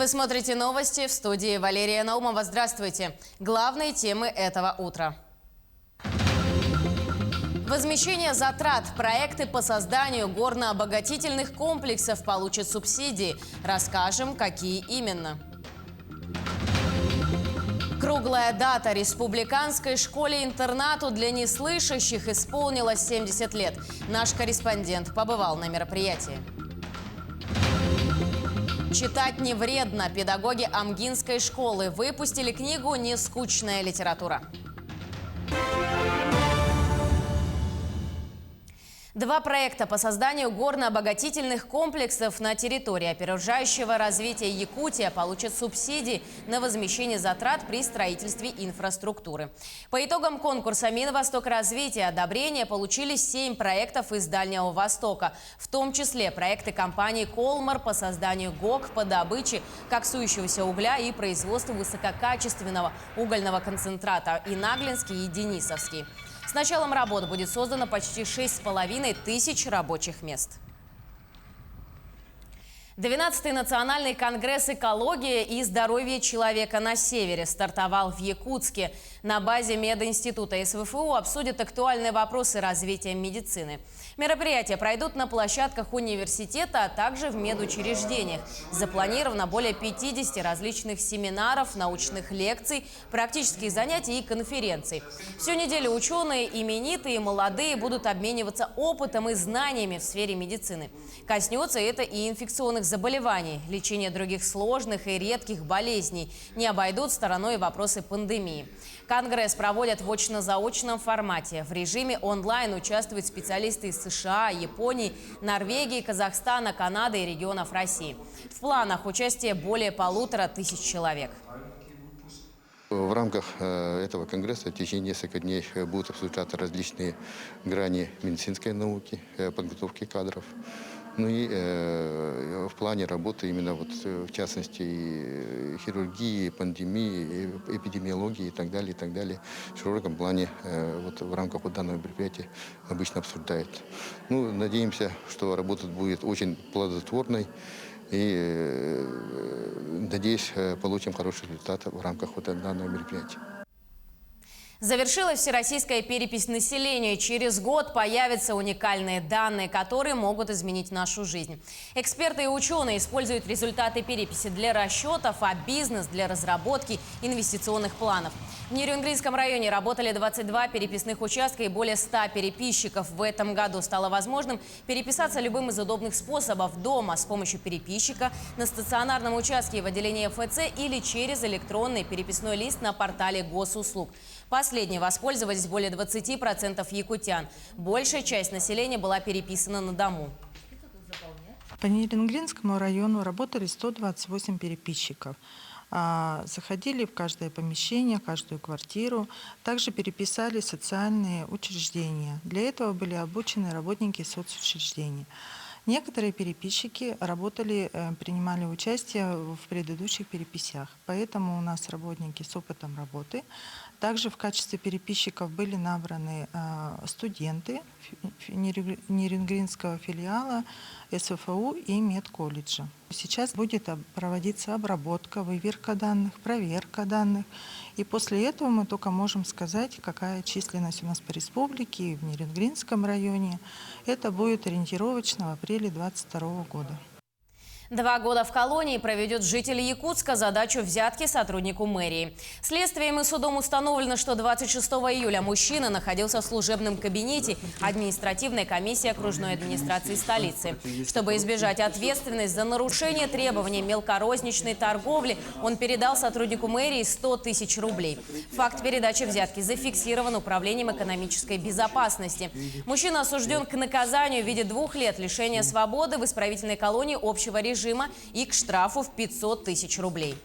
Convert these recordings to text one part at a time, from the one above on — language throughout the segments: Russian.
Вы смотрите новости, в студии Валерия Наумова. Здравствуйте. Главные темы этого утра. Возмещение затрат. Проекты по созданию горно-обогатительных комплексов получат субсидии. Расскажем, какие именно. Круглая дата. Республиканской школе-интернату для неслышащих исполнилось 70 лет. Наш корреспондент побывал на мероприятии. Читать не вредно. Педагоги Амгинской школы выпустили книгу «Нескучная литература». Два проекта по созданию горно-обогатительных комплексов на территории опережающего развития Якутия получат субсидии на возмещение затрат при строительстве инфраструктуры. По итогам конкурса Минвосток развития одобрение получили 7 проектов из Дальнего Востока, в том числе проекты компании «Колмар» по созданию ГОК по добыче коксующегося угля и производству высококачественного угольного концентрата и Наглинский и Денисовский. С началом работ будет создано почти 6,5 тысяч рабочих мест. 12-й национальный конгресс «Экология и здоровье человека на севере» стартовал в Якутске. На базе мединститута СВФУ обсудят актуальные вопросы развития медицины. Мероприятия пройдут на площадках университета, а также в медучреждениях. Запланировано более 50 различных семинаров, научных лекций, практических занятий и конференций. Всю неделю ученые, именитые и молодые, будут обмениваться опытом и знаниями в сфере медицины. Коснется это и инфекционных заболеваний, лечения других сложных и редких болезней. Не обойдут стороной вопросы пандемии. Конгресс проводят в очно-заочном формате. В режиме онлайн участвуют специалисты из США, Японии, Норвегии, Казахстана, Канады и регионов России. В планах участия более 1500 человек. В рамках этого конгресса в течение нескольких дней будут обсуждаться различные грани медицинской науки, подготовки кадров. Ну и в плане работы именно в частности и хирургии, пандемии, эпидемиологии и так далее, в широком плане в рамках данного мероприятия обычно обсуждают. Ну, надеемся, что работа будет очень плодотворной и, надеюсь, получим хороший результат в рамках данного мероприятия. Завершилась всероссийская перепись населения. Через год появятся уникальные данные, которые могут изменить нашу жизнь. Эксперты и ученые используют результаты переписи для расчетов, а бизнес для разработки инвестиционных планов. В Нерюнгринском районе работали 22 переписных участка и более 100 переписчиков. В этом году стало возможным переписаться любым из удобных способов: дома с помощью переписчика, на стационарном участке в отделении ФЦ или через электронный переписной лист на портале госуслуг. Последней воспользовались более 20% якутян. Большая часть населения была переписана на дому. По Нерюнгринскому району работали 128 переписчиков. Заходили в каждое помещение, каждую квартиру. Также переписали социальные учреждения. Для этого были обучены работники соцучреждений. Некоторые переписчики принимали участие в предыдущих переписях. Поэтому у нас работники с опытом работы. Также в качестве переписчиков были набраны студенты Нерюнгринского филиала СВФУ и медколледжа. Сейчас будет проводиться обработка, выверка данных, проверка данных. И после этого мы только можем сказать, какая численность у нас по республике и в Нерюнгринском районе. Это будет ориентировочно в апреле 2022 года. 2 года в колонии проведет житель Якутска задачу взятки сотруднику мэрии. Следствием и судом установлено, что 26 июля мужчина находился в служебном кабинете административной комиссии окружной администрации столицы. Чтобы избежать ответственности за нарушение требований мелкорозничной торговли, он передал сотруднику мэрии 100 тысяч рублей. Факт передачи взятки зафиксирован Управлением экономической безопасности. Мужчина осужден к наказанию в виде 2 лет лишения свободы в исправительной колонии общего режима и к штрафу в 500 тысяч рублей.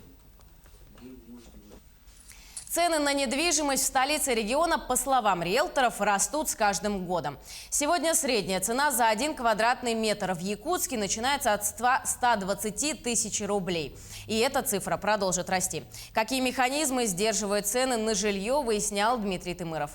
Цены на недвижимость в столице региона, по словам риэлторов, растут с каждым годом. Сегодня средняя цена за 1 квадратный метр в Якутске начинается от 120 тысяч рублей. И эта цифра продолжит расти. Какие механизмы сдерживают цены на жилье, выяснял Дмитрий Тымыров.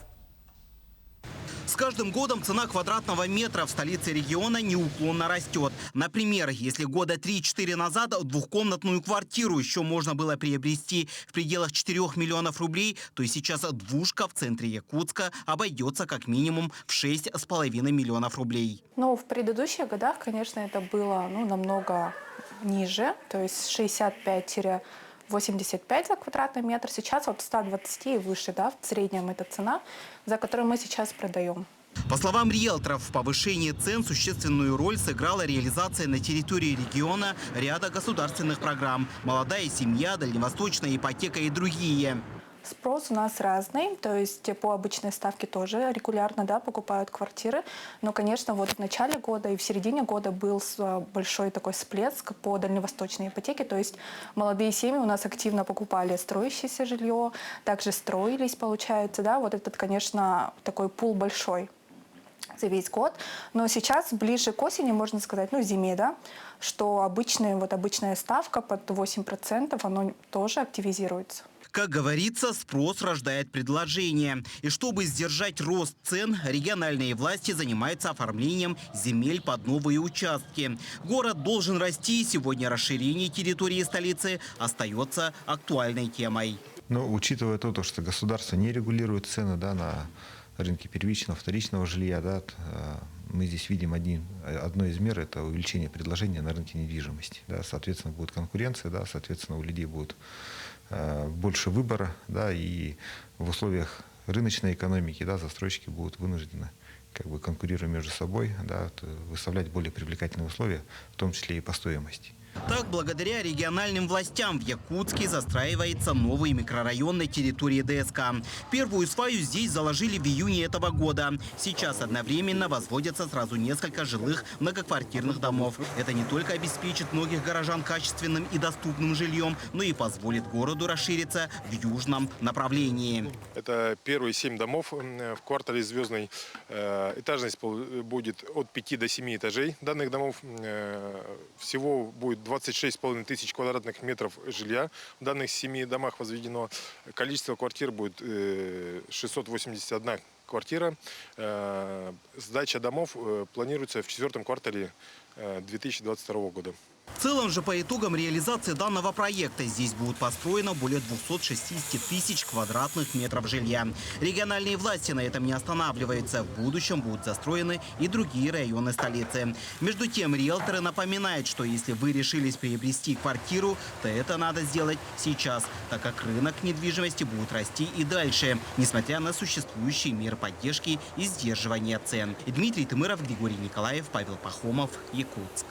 С каждым годом цена квадратного метра в столице региона неуклонно растет. Например, если года 3-4 назад двухкомнатную квартиру еще можно было приобрести в пределах 4 миллионов рублей, то сейчас двушка в центре Якутска обойдется как минимум в 6,5 миллионов рублей. Ну, в предыдущих годах, конечно, это было намного ниже, то есть 65-85 за квадратный метр. Сейчас от 120 и выше, да, в среднем это цена, за которую мы сейчас продаем. По словам риэлторов, в повышении цен существенную роль сыграла реализация на территории региона ряда государственных программ «Молодая семья», «Дальневосточная ипотека» и другие. Спрос у нас разный, то есть по обычной ставке тоже регулярно, да, покупают квартиры. Но, конечно, вот в начале года и в середине года был большой такой всплеск по дальневосточной ипотеке. То есть молодые семьи у нас активно покупали строящееся жилье, также строились, получается, да. Вот этот, конечно, такой пул большой за весь год. Но сейчас, ближе к осени, можно сказать, зиме, да, что обычная ставка под 8%, она тоже активизируется. Как говорится, спрос рождает предложение. И чтобы сдержать рост цен, региональные власти занимаются оформлением земель под новые участки. Город должен расти, сегодня расширение территории столицы остается актуальной темой. Но учитывая то, что государство не регулирует цены, да, на рынке первичного, вторичного жилья, да, мы здесь видим одно из мер – это увеличение предложения на рынке недвижимости. Да, соответственно, будет конкуренция, да, соответственно, у людей будет больше выбора, да, и в условиях рыночной экономики, да, застройщики будут вынуждены, конкурируя между собой, да, выставлять более привлекательные условия, в том числе и по стоимости. Так, благодаря региональным властям в Якутске застраивается новый микрорайон на территории ДСК. Первую сваю здесь заложили в июне этого года. Сейчас одновременно возводятся сразу несколько жилых многоквартирных домов. Это не только обеспечит многих горожан качественным и доступным жильем, но и позволит городу расшириться в южном направлении. Это первые 7 домов в квартале Звездный. Этажность будет от 5 до 7 этажей данных домов. Всего будет 26,5 тысяч квадратных метров жилья в данных 7 домах возведено. Количество квартир будет 681 квартира. Сдача домов планируется в 4 квартале 2022 года. В целом же по итогам реализации данного проекта здесь будет построено более 260 тысяч квадратных метров жилья. Региональные власти на этом не останавливаются. В будущем будут застроены и другие районы столицы. Между тем, риэлторы напоминают, что если вы решились приобрести квартиру, то это надо сделать сейчас, так как рынок недвижимости будет расти и дальше, несмотря на существующие меры поддержки и сдерживания цен. Дмитрий Тымыров, Григорий Николаев, Павел Пахомов, Якутск.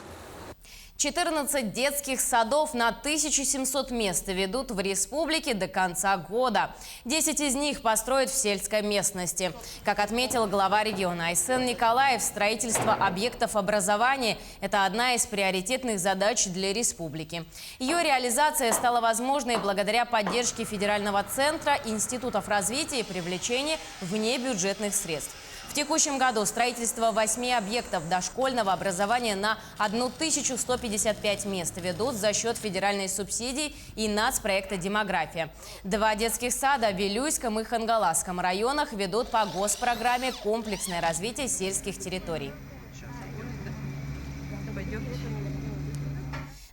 14 детских садов на 1700 мест ведут в республике до конца года. 10 из них построят в сельской местности. Как отметил глава региона Айсен Николаев, строительство объектов образования – это одна из приоритетных задач для республики. Ее реализация стала возможной благодаря поддержке федерального центра, институтов развития и привлечения внебюджетных средств. В текущем году строительство 8 объектов дошкольного образования на 1155 мест ведут за счет федеральной субсидии и нацпроекта «Демография». 2 детских сада в Вилюйском и Хангаласском районах ведут по госпрограмме «Комплексное развитие сельских территорий».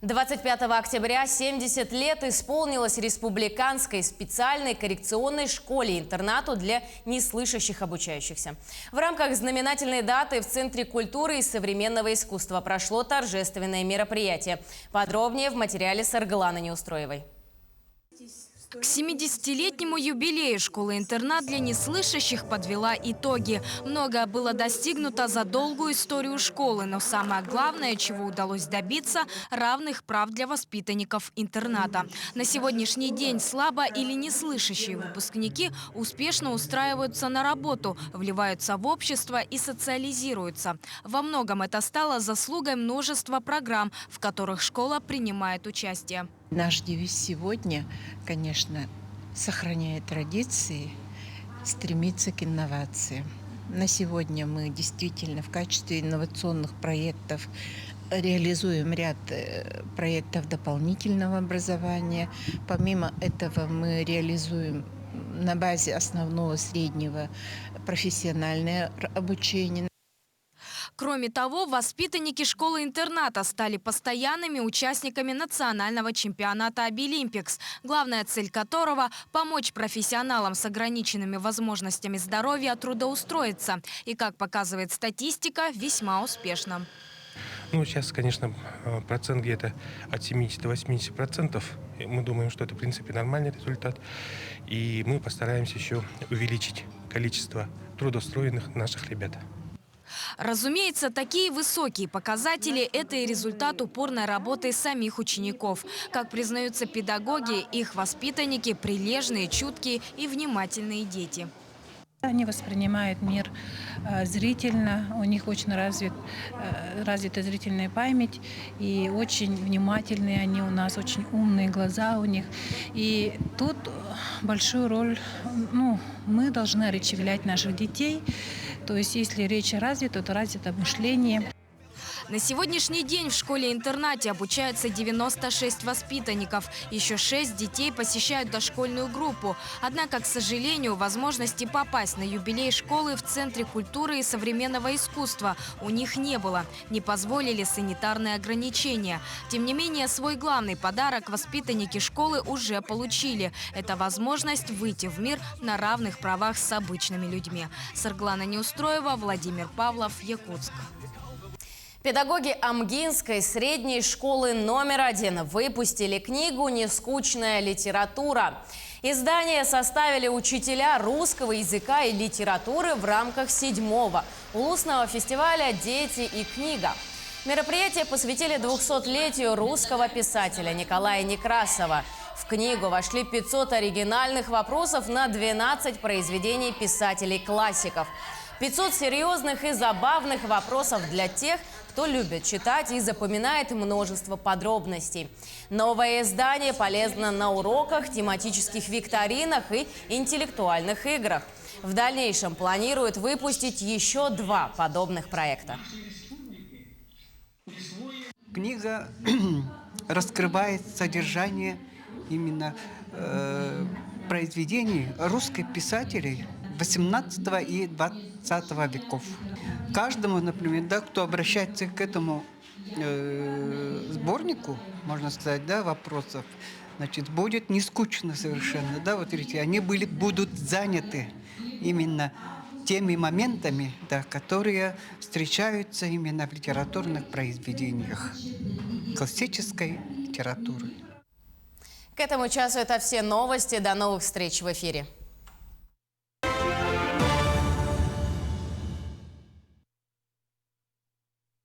25 октября 70 лет исполнилось республиканской специальной коррекционной школе-интернату для неслышащих обучающихся. В рамках знаменательной даты в Центре культуры и современного искусства прошло торжественное мероприятие. Подробнее в материале Саргаланы Неустроевой. К 70-летнему юбилею школа-интернат для неслышащих подвела итоги. Многое было достигнуто за долгую историю школы, но самое главное, чего удалось добиться – равных прав для воспитанников интерната. На сегодняшний день слабо или неслышащие выпускники успешно устраиваются на работу, вливаются в общество и социализируются. Во многом это стало заслугой множества программ, в которых школа принимает участие. Наш девиз сегодня, конечно, сохраняя традиции, стремиться к инновациям. На сегодня мы действительно в качестве инновационных проектов реализуем ряд проектов дополнительного образования. Помимо этого мы реализуем на базе основного среднего профессиональное обучение. Кроме того, воспитанники школы-интерната стали постоянными участниками национального чемпионата «Обилимпикс», главная цель которого – помочь профессионалам с ограниченными возможностями здоровья трудоустроиться. И, как показывает статистика, весьма успешно. Ну, сейчас, конечно, процент где-то от 70 до 80%. Мы думаем, что это, в принципе, нормальный результат. И мы постараемся еще увеличить количество трудоустроенных наших ребят. Разумеется, такие высокие показатели – это и результат упорной работы самих учеников. Как признаются педагоги, их воспитанники – прилежные, чуткие и внимательные дети. Они воспринимают мир зрительно, у них очень развита зрительная память, и очень внимательные они у нас, очень умные глаза у них. И тут большую роль, мы должны речевлять наших детей, то есть если речь развита, то развито мышление. На сегодняшний день в школе-интернате обучаются 96 воспитанников. Еще 6 детей посещают дошкольную группу. Однако, к сожалению, возможности попасть на юбилей школы в Центре культуры и современного искусства у них не было. Не позволили санитарные ограничения. Тем не менее, свой главный подарок воспитанники школы уже получили. Это возможность выйти в мир на равных правах с обычными людьми. Сарглана Неустроева, Владимир Павлов, Якутск. Педагоги Амгинской средней школы номер 1 выпустили книгу «Нескучная литература». Издание составили учителя русского языка и литературы в рамках 7-го улусного фестиваля «Дети и книга». Мероприятие посвятили 200-летию русского писателя Николая Некрасова. В книгу вошли 500 оригинальных вопросов на 12 произведений писателей-классиков. 500 серьезных и забавных вопросов для тех, кто любит читать и запоминает множество подробностей. Новое издание полезно на уроках, тематических викторинах и интеллектуальных играх. В дальнейшем планируют выпустить еще 2 подобных проекта. Книга раскрывает содержание именно произведений русских писателей 18 и 20 веков. Каждому, например, кто обращается к этому сборнику, можно сказать, вопросов, значит, будет не скучно совершенно. Вот видите, они будут заняты именно теми моментами, которые встречаются именно в литературных произведениях классической литературы. К этому часу это все новости. До новых встреч в эфире.